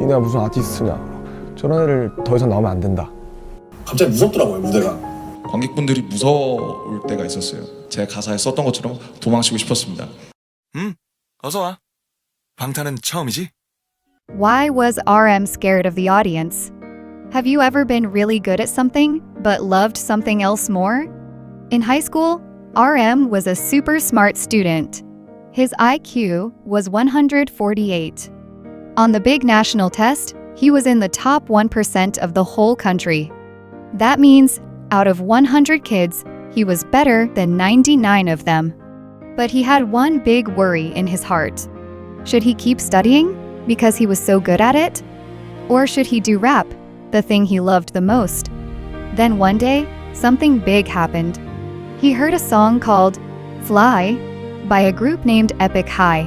니네가 무슨 아티스트냐. 저런 애를 더 이상 나오면 안 된다. 갑자기 무섭더라고요, 무대가. 관객분들이 무서울 때가 있었어요. 제 가사에 썼던 것처럼 도망치고 싶었습니다. 어서 와. 방탄은 처음이지? Why was RM scared of the audience? Have you ever been really good at something, but loved something else more? In high school, RM was a super smart student. His IQ was 148. On the big national test, he was in the top 1% of the whole country. That means, out of 100 kids, he was better than 99 of them. But he had one big worry in his heart. Should he keep studying because he was so good at it? Or should he do rap, the thing he loved the most? Then one day, something big happened. He heard a song called Fly by a group named Epic High,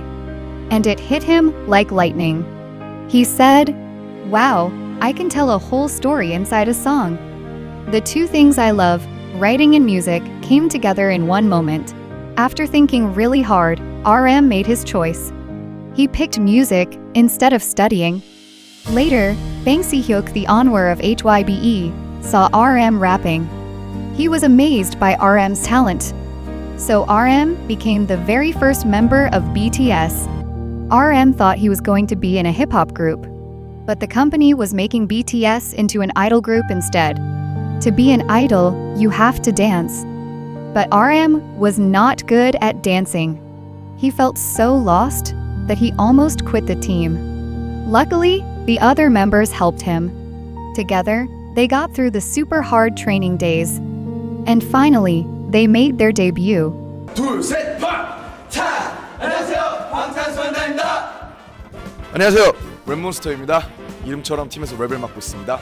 and it hit him like lightning. He said, "Wow, I can tell a whole story inside a song." The two things I love, writing and music, came together in one moment. After thinking really hard, RM made his choice. He picked music instead of studying. Later, Bang Si-hyuk, the onwar of HYBE, saw RM rapping. He was amazed by RM's talent. So RM became the very first member of BTS. RM thought he was going to be in a hip-hop group, but the company was making BTS into an idol group instead. To be an idol, you have to dance. But RM was not good at dancing. He felt so lost that he almost quit the team. Luckily, the other members helped him. Together, they got through the super hard training days. And finally, they made their debut. 둘, 셋, 방탄! 안녕하세요, 방탄소년단입니다. 안녕하세요. 랩몬스터입니다. 이름처럼 팀에서 랩을 맡고 있습니다.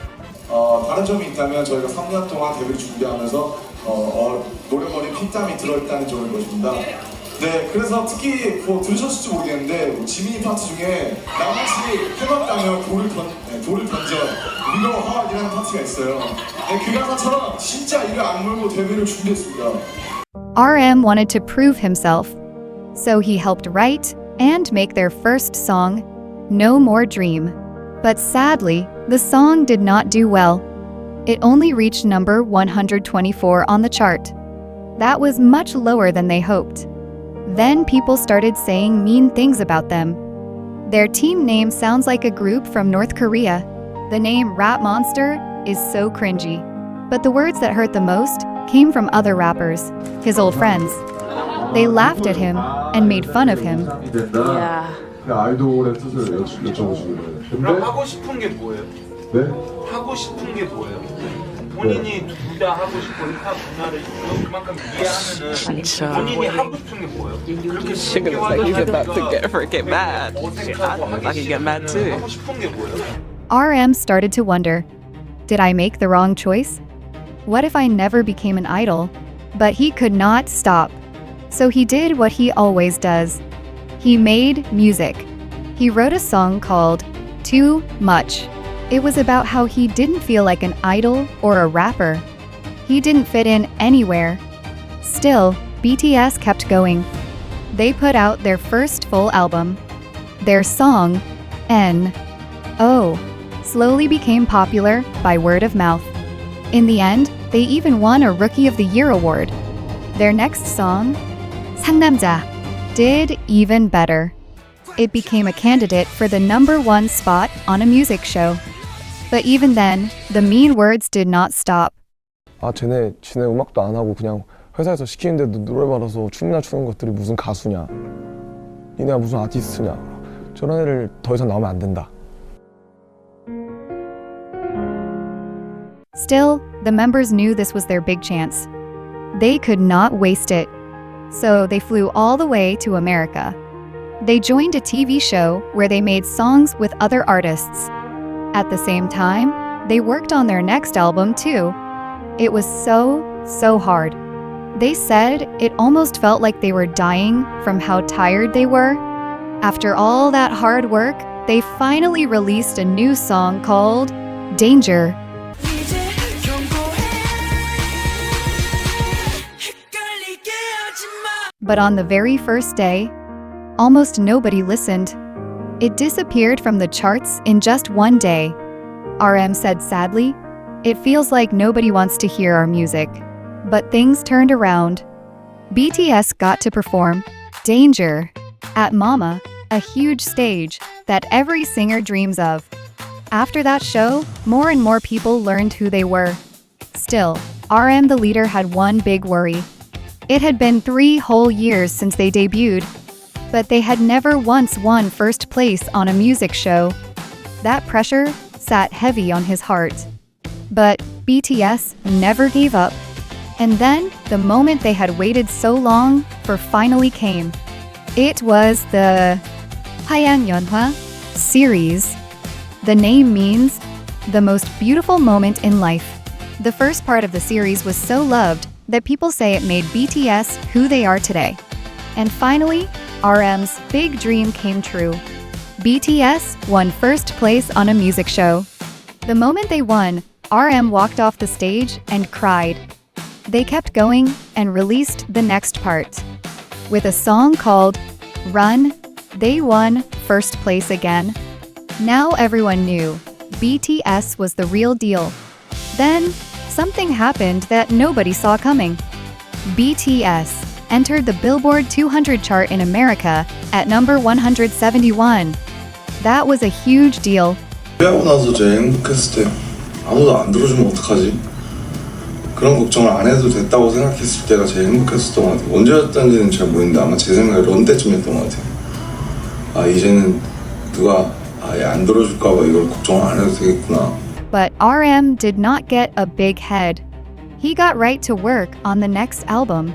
다른 점이 있다면 저희가 3년 동안 데뷔를 준비하면서 노력머리 피땀이 들어있다는 점일 것입니다. 네, 그래서 특히 들으셨을지 모르겠는데 지민이 파트 중에 나같이 해봤다면 돌을 던져 위로 하와이라는 파트가 있어요. 네, 그 가사처럼 진짜 이를 악물고 데뷔를 준비했습니다. RM wanted to prove himself, so he helped write and make their first song, No More Dream. But sadly, the song did not do well. It only reached number 124 on the chart. That was much lower than they hoped. Then people started saying mean things about them. Their team name sounds like a group from North Korea. The name Rap Monster is so cringy. But the words that hurt the most came from other rappers, his old friends. They laughed at him and made fun of him. Yeah. 아이돌의 뜻을 여쭤보시는 그럼 거예요. 하고 싶은 게 뭐예요? 네? 하고 싶은 게 뭐예요? 본인이 둘 다 하고 싶고 힙합 문화를 그만큼 이해하면은 본인이 하고 싶은 게 뭐예요? 그렇게 Sugar looks like he's about to get mad. I can get mad too. 하고 싶은 게 뭐예요? RM started to wonder, did I make the wrong choice? What if I never became an idol? But he could not stop. So he did what he always does. He made music. He wrote a song called Too Much. It was about how he didn't feel like an idol or a rapper. He didn't fit in anywhere. Still, BTS kept going. They put out their first full album. Their song, N.O., slowly became popular by word of mouth. In the end, they even won a Rookie of the Year award. Their next song, 상남자, did even better. It became a candidate for the #1 spot on a music show. But even then, the mean words did not stop. 아, 지네 음악도 안 하고 그냥 회사에서 시키는데도 노래 받아서 춤이나 추는 것들이 무슨 가수냐. 니네가 무슨 아티스트냐. 저런 애를 더 이상 나오면 안 된다. Still, the members knew this was their big chance. They could not waste it. So they flew all the way to America. They joined a TV show where they made songs with other artists. At the same time, they worked on their next album too. It was so hard. They said it almost felt like they were dying from how tired they were. After all that hard work, they finally released a new song called Danger. But on the very first day, almost nobody listened. It disappeared from the charts in just one day. RM said sadly, "It feels like nobody wants to hear our music." But things turned around. BTS got to perform Danger at Mama, a huge stage that every singer dreams of. After that show, more and more people learned who they were. Still, RM the leader had one big worry. It had been 3 whole years since they debuted, but they had never once won first place on a music show. That pressure sat heavy on his heart. But BTS never gave up. And then, the moment they had waited so long for finally came. It was the 하얀연화 series. The name means the most beautiful moment in life. The first part of the series was so loved that people say it made BTS who they are today. And finally, RM's big dream came true. BTS won first place on a music show. The moment they won, RM walked off the stage and cried. They kept going and released the next part. With a song called Run, they won first place again. Now everyone knew BTS was the real deal. Then, something happened that nobody saw coming. BTS entered the Billboard 200 chart in America at number 171. That was a huge deal. 하고 나서 제일 행복했을 때 아무도 안 들어주면 어떡하지? 그런 걱정을 안 해도 됐다고 생각했을 때가 제일 행복했었던 것 같아요. 언제였던지는 잘 모르겠는데 아마 제 생각에 런 때쯤이었던 것 같아요. 아 이제는 누가 아예 안 들어줄까 봐 이걸 걱정을 안 해도 되겠구나. But RM did not get a big head. He got right to work on the next album.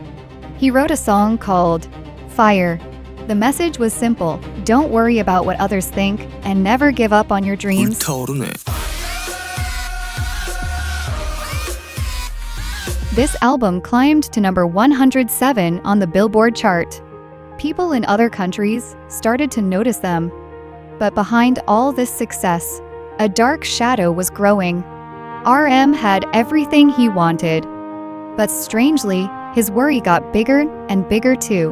He wrote a song called Fire. The message was simple: don't worry about what others think and never give up on your dreams. This album climbed to number 107 on the Billboard chart. People in other countries started to notice them. But behind all this success, a dark shadow was growing. RM had everything he wanted. But strangely, his worry got bigger and bigger too.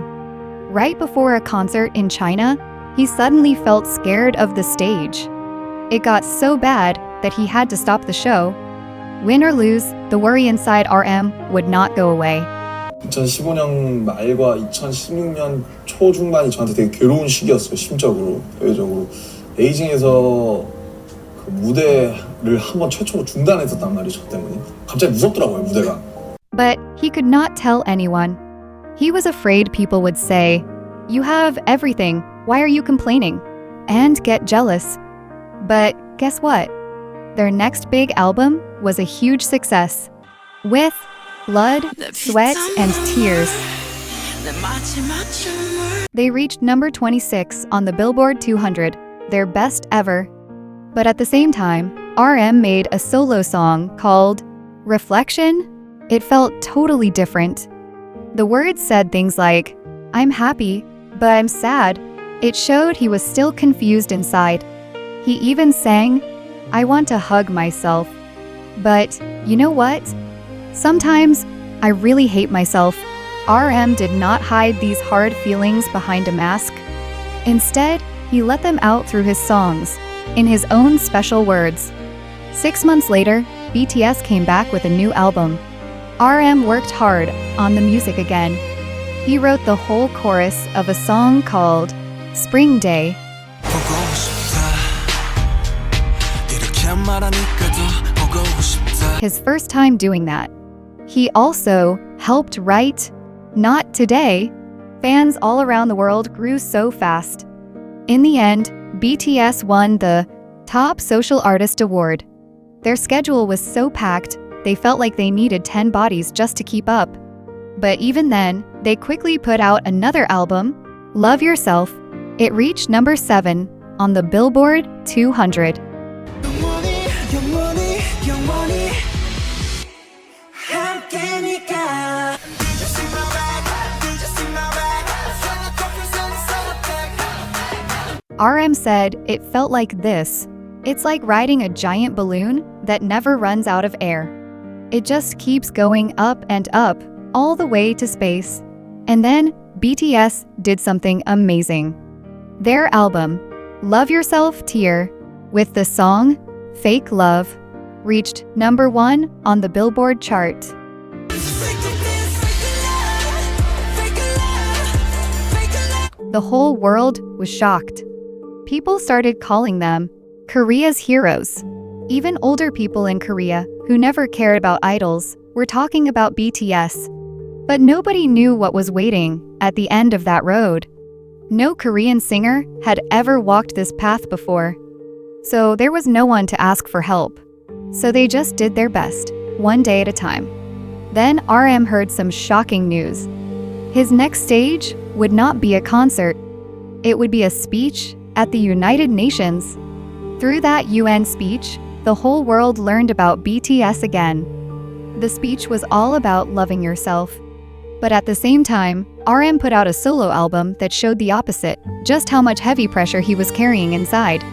Right before a concert in China, he suddenly felt scared of the stage. It got so bad that he had to stop the show. Win or lose, the worry inside RM would not go away. 2015년 말과 2016년 초중반이 저한테 되게 괴로운 시기였어요. 심적으로, 대외적으로. 베이징에서 그 무대를 한번 최초로 중단했었단 말이에요. 저 때문에. 갑자기 무섭더라고요, 무대가. But he could not tell anyone. He was afraid people would say, "You have everything, why are you complaining?" and get jealous. But guess what? Their next big album was a huge success. With blood, sweat, and tears. They reached number 26 on the Billboard 200, their best ever. But at the same time, RM made a solo song called Reflection. It felt totally different. The words said things like, "I'm happy, but I'm sad." It showed he was still confused inside. He even sang, "I want to hug myself." But you know what? Sometimes I really hate myself. RM did not hide these hard feelings behind a mask. Instead, he let them out through his songs, in his own special words. 6 months later, BTS came back with a new album. RM worked hard on the music again. He wrote the whole chorus of a song called Spring Day. His first time doing that. He also helped write Not Today. Fans all around the world grew so fast. In the end, BTS won the Top Social Artist Award. Their schedule was so packed, they felt like they needed 10 bodies just to keep up. But even then, they quickly put out another album, Love Yourself. It reached number 7 on the Billboard 200. RM said it felt like this. It's like riding a giant balloon that never runs out of air. It just keeps going up and up, all the way to space. And then BTS did something amazing. Their album, Love Yourself Tear, with the song Fake Love, reached number 1 on the Billboard chart. The whole world was shocked. People started calling them Korea's heroes. Even older people in Korea who never cared about idols were talking about BTS. But nobody knew what was waiting at the end of that road. No Korean singer had ever walked this path before. So there was no one to ask for help. So they just did their best, one day at a time. Then RM heard some shocking news. His next stage would not be a concert. It would be a speech at the United Nations. Through that UN speech, the whole world learned about BTS again. The speech was all about loving yourself. But at the same time, RM put out a solo album that showed the opposite, just how much heavy pressure he was carrying inside.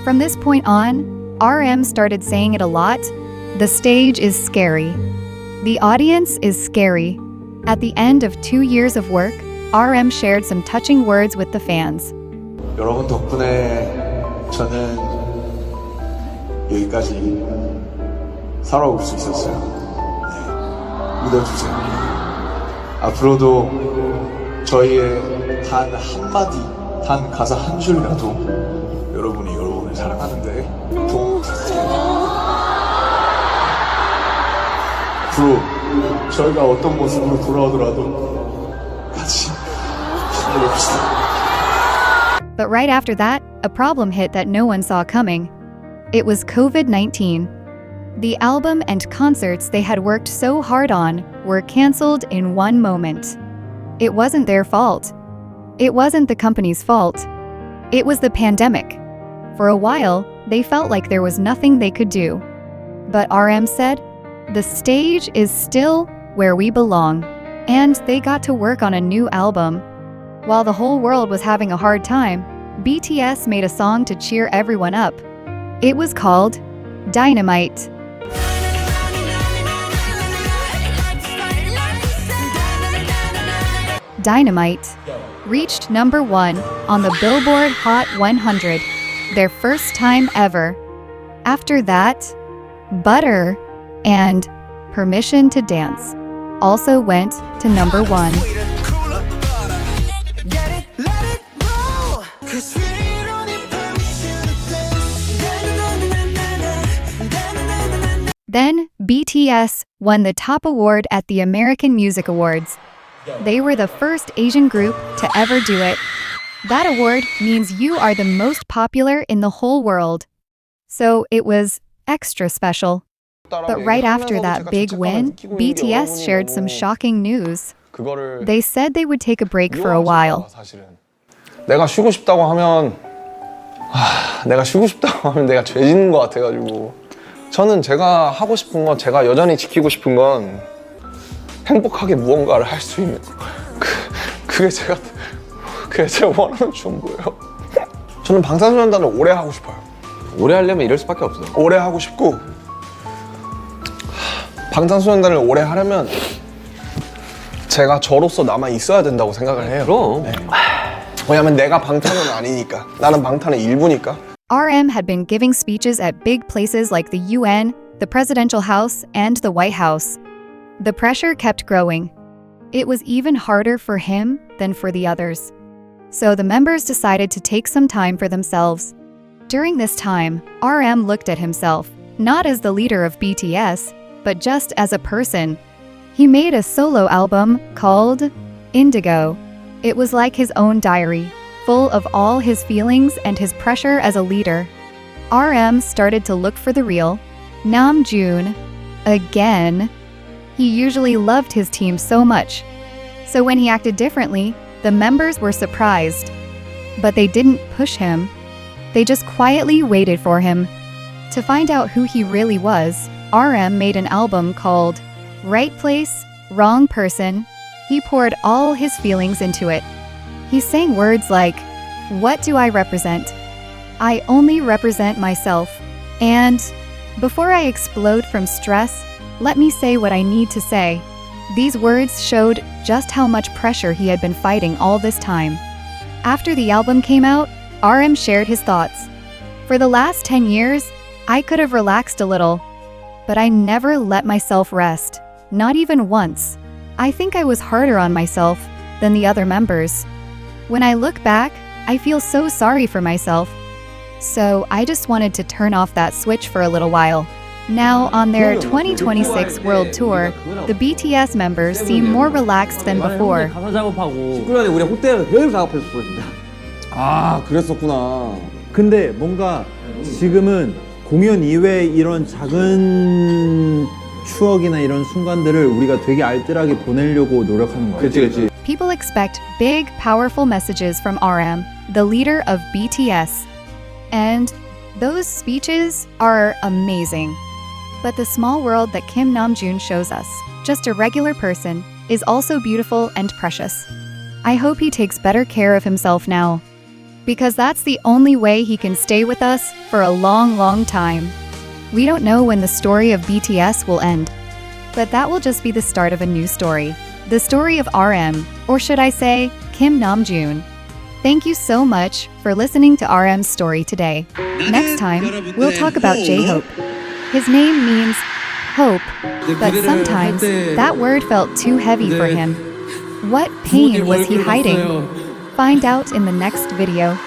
From this point on, RM started saying it a lot. The stage is scary. The audience is scary. At the end of 2 years of work, RM shared some touching words with the fans. 여러분 덕분에 저는 여기까지 살아올 수 있었어요. 네, 믿어주세요. 앞으로도 저희의 단 한마디, 단 가사 한 줄이라도 여러분이 여러분을 사랑하는데 도움주세요. 앞으로 저희가 어떤 모습으로 돌아오더라도 같이 힘내봅시다. But right after that, a problem hit that no one saw coming. It was COVID-19. The album and concerts they had worked so hard on were canceled in one moment. It wasn't their fault. It wasn't the company's fault. It was the pandemic. For a while, they felt like there was nothing they could do. But RM said, "The stage is still where we belong." And they got to work on a new album. While the whole world was having a hard time, BTS made a song to cheer everyone up. It was called Dynamite. Dynamite reached number 1 on the Billboard Hot 100, their first time ever. After that, Butter and Permission to Dance also went to number 1. Then, BTS won the top award at the American Music Awards. They were the first Asian group to ever do it. That award means you are the most popular in the whole world. So it was extra special. But right after that big win, BTS shared some shocking news. They said they would take a break for a while. 내가 쉬고 싶다고 하면 내가 죄 짓는 것 같아가지고 저는 제가 하고 싶은 건 제가 여전히 지키고 싶은 건 행복하게 무언가를 할 수 있는 그게 제가 원하는 전부예요. 저는 방탄소년단을 오래 하고 싶어요. 오래 하려면 이럴 수밖에 없어. 오래 하고 싶고 방탄소년단을 오래 하려면 제가 저로서 남아 있어야 된다고 생각을 해요. 그럼. 네. 왜냐면 내가 방탄은 아니니까. 나는 방탄의 일부니까. RM had been giving speeches at big places like the UN, the Presidential House, and the White House. The pressure kept growing. It was even harder for him than for the others. So the members decided to take some time for themselves. During this time, RM looked at himself, not as the leader of BTS, but just as a person. He made a solo album called Indigo. It was like his own diary, full of all his feelings and his pressure as a leader. RM started to look for the real Namjoon again. He usually loved his team so much. So when he acted differently, the members were surprised. But they didn't push him. They just quietly waited for him. To find out who he really was, RM made an album called Right Place, Wrong Person. He poured all his feelings into it. He sang words like, "What do I represent? I only represent myself." And, "Before I explode from stress, let me say what I need to say." These words showed just how much pressure he had been fighting all this time. After the album came out, RM shared his thoughts. For the last 10 years, I could have relaxed a little, but I never let myself rest, not even once. I think I was harder on myself than the other members. When I look back, I feel so sorry for myself. So I just wanted to turn off that switch for a little while. Now, on their 2026 world tour, the BTS members seem more relaxed than before. 가사 작업하고 19년에 우리 호텔에서 계속 작업했었어 진짜. 아 그랬었구나. 근데 뭔가 지금은 공연 이외에 이런 작은 추억이나 이런 순간들을 우리가 되게 알뜰하게 보내려고 노력하는 거야. 그치. People expect big, powerful messages from RM, the leader of BTS. And those speeches are amazing. But the small world that Kim Namjoon shows us, just a regular person, is also beautiful and precious. I hope he takes better care of himself now, because that's the only way he can stay with us for a long, long time. We don't know when the story of BTS will end, but that will just be the start of a new story. The story of RM, or should I say, Kim Namjoon. Thank you so much for listening to RM's story today. Next time, we'll talk about J-Hope. His name means hope, but sometimes that word felt too heavy for him. What pain was he hiding? Find out in the next video.